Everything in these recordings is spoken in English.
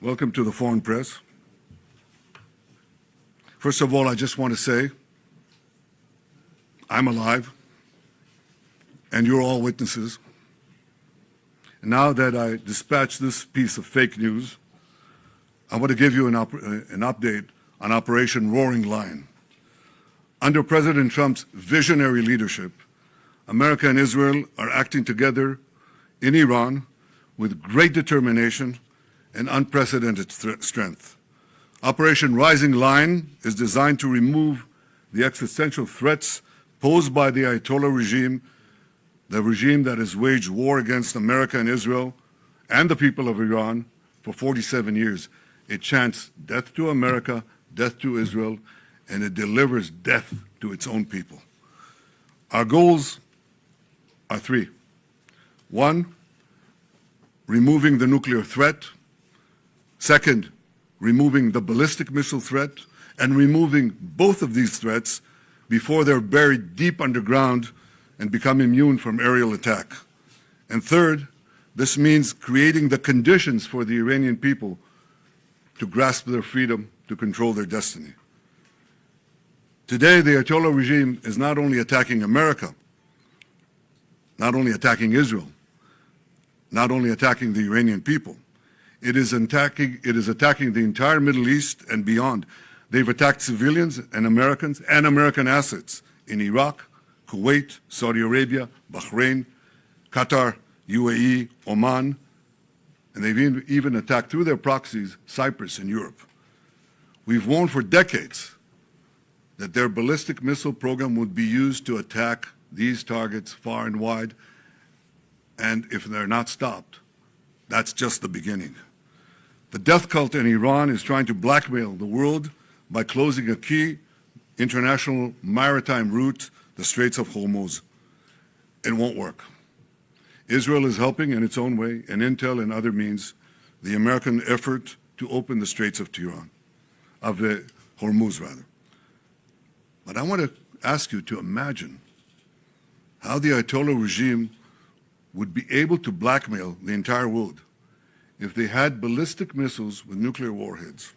Welcome to the Foreign Press. First of all, I just want to say I'm alive, and you're all witnesses. And now that I dispatched this piece of fake news, I want to give you an update on Operation Roaring Lion. Under President Trump's visionary leadership, America and Israel are acting together in Iran with great determination and unprecedented strength. Operation Rising Lion is designed to remove the existential threats posed by the Ayatollah regime, the regime that has waged war against America and Israel and the people of Iran for 47 years. It chants death to America, death to Israel, and it delivers death to its own people. Our goals are three. One, removing the nuclear threat. Second, removing the ballistic missile threat, and removing both of these threats before they're buried deep underground and become immune from aerial attack. And third, this means creating the conditions for the Iranian people to grasp their freedom, to control their destiny. Today, the Ayatollah regime is not only attacking America, not only attacking Israel, not only attacking the Iranian people, it is attacking the entire Middle East and beyond. They've attacked civilians and American assets in Iraq, Kuwait, Saudi Arabia, Bahrain, Qatar, UAE, Oman, and they've even attacked through their proxies Cyprus and Europe. We've warned for decades that their ballistic missile program would be used to attack these targets far and wide, and if they're not stopped, that's just the beginning. The death cult in Iran is trying to blackmail the world by closing a key international maritime route, the Straits of Hormuz. It won't work. Israel is helping in its own way, and intel and other means, the American effort to open the Straits of Hormuz, rather. But I want to ask you to imagine how the Ayatollah regime would be able to blackmail the entire world if they had ballistic missiles with nuclear warheads.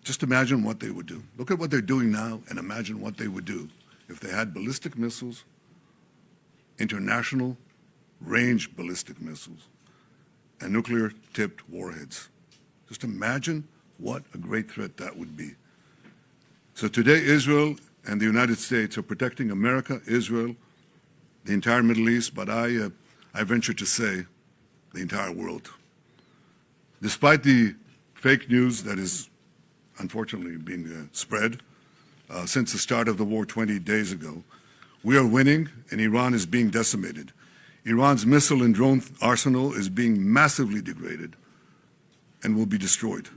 Just imagine what they would do. Look at what they're doing now and imagine what they would do if they had ballistic missiles, international range ballistic missiles, and nuclear-tipped warheads. Just imagine what a great threat that would be. So today, Israel and the United States are protecting America, Israel, the entire Middle East, but I venture to say the entire world. Despite the fake news that is unfortunately being spread since the start of the war 20 days ago, we are winning and Iran is being decimated. Iran's missile and drone arsenal is being massively degraded and will be destroyed.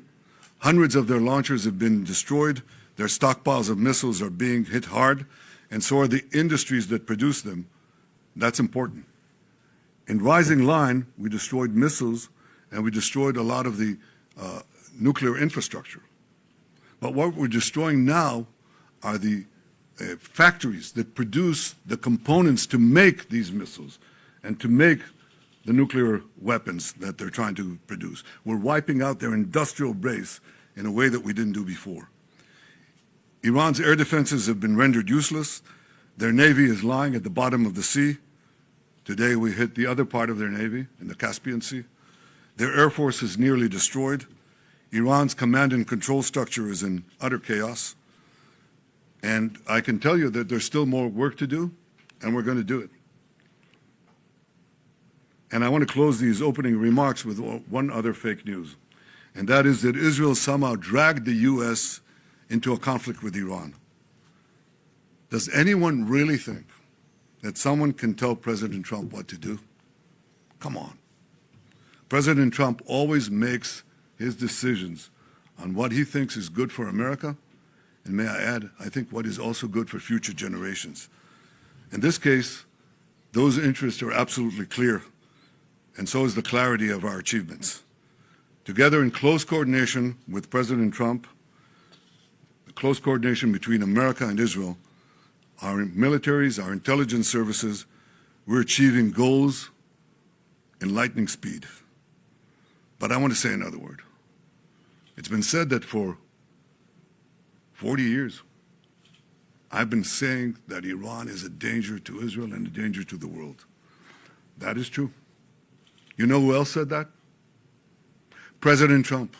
Hundreds of their launchers have been destroyed, their stockpiles of missiles are being hit hard, and so are the industries that produce them. That's important. In Rising Lion, we destroyed missiles and we destroyed a lot of the nuclear infrastructure. But what we're destroying now are the factories that produce the components to make these missiles and to make the nuclear weapons that they're trying to produce. We're wiping out their industrial base in a way that we didn't do before. Iran's air defenses have been rendered useless. Their navy is lying at the bottom of the sea. Today we hit the other part of their navy in the Caspian Sea. Their air force is nearly destroyed. Iran's command and control structure is in utter chaos. And I can tell you that there's still more work to do, and we're going to do it. And I want to close these opening remarks with one other fake news, and that is that Israel somehow dragged the U.S. into a conflict with Iran. Does anyone really think that someone can tell President Trump what to do? Come on. President Trump always makes his decisions on what he thinks is good for America, and may I add, I think what is also good for future generations. In this case, those interests are absolutely clear, and so is the clarity of our achievements. Together in close coordination with President Trump, the close coordination between America and Israel, our militaries, our intelligence services, we're achieving goals in lightning speed. But I want to say another word. It's been said that for 40 years, I've been saying that Iran is a danger to Israel and a danger to the world. That is true. You know who else said that? President Trump.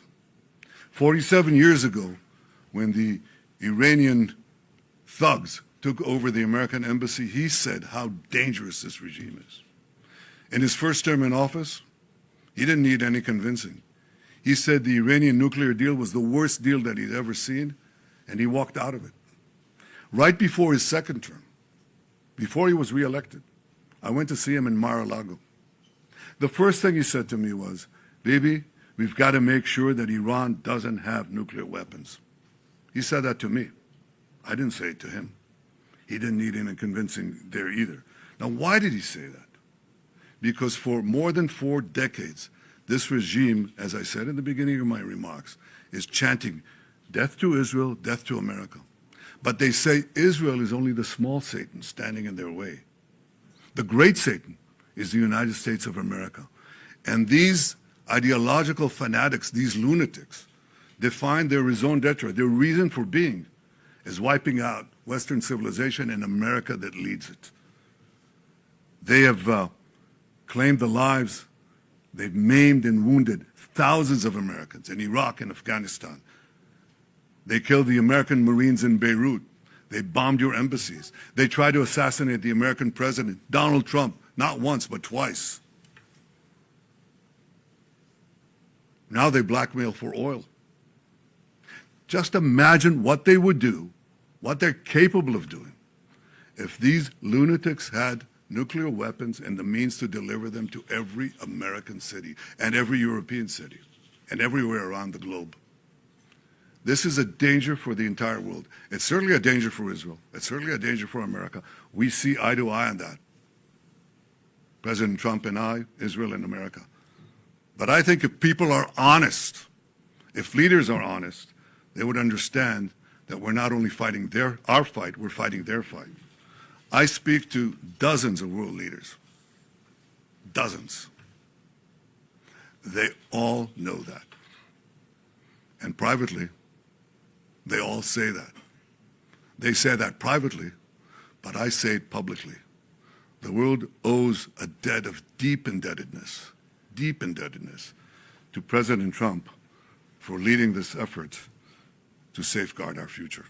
47 years ago, when the Iranian thugs took over the American embassy, he said how dangerous this regime is. In his first term in office, he didn't need any convincing. He said the Iranian nuclear deal was the worst deal that he'd ever seen, and he walked out of it. Right before his second term, before he was reelected, I went to see him in Mar-a-Lago. The first thing he said to me was, "Bibi, we've got to make sure that Iran doesn't have nuclear weapons." He said that to me. I didn't say it to him. He didn't need any convincing there either. Now, why did he say that? Because for more than 4 decades, this regime, as I said in the beginning of my remarks, is chanting death to Israel, death to America. But they say Israel is only the small Satan standing in their way. The great Satan is the United States of America. And these ideological fanatics, these lunatics, define their raison d'etre, their reason for being, as wiping out Western civilization and America that leads it. They have claimed the lives, they've maimed and wounded thousands of Americans in Iraq and Afghanistan. They killed the American Marines in Beirut. They bombed your embassies. They tried to assassinate the American president, Donald Trump, not once, but twice. Now they blackmail for oil. Just imagine what they would do, what they're capable of doing, if these lunatics had nuclear weapons and the means to deliver them to every American city and every European city and everywhere around the globe. This is a danger for the entire world. It's certainly a danger for Israel. It's certainly a danger for America. We see eye to eye on that. President Trump and I, Israel and America. But I think if people are honest, if leaders are honest, they would understand that we're not only fighting our fight, we're fighting their fight. I speak to dozens of world leaders. Dozens. They all know that. And privately, they all say that. They say that privately, but I say it publicly. The world owes a debt of deep indebtedness to President Trump for leading this effort to safeguard our future.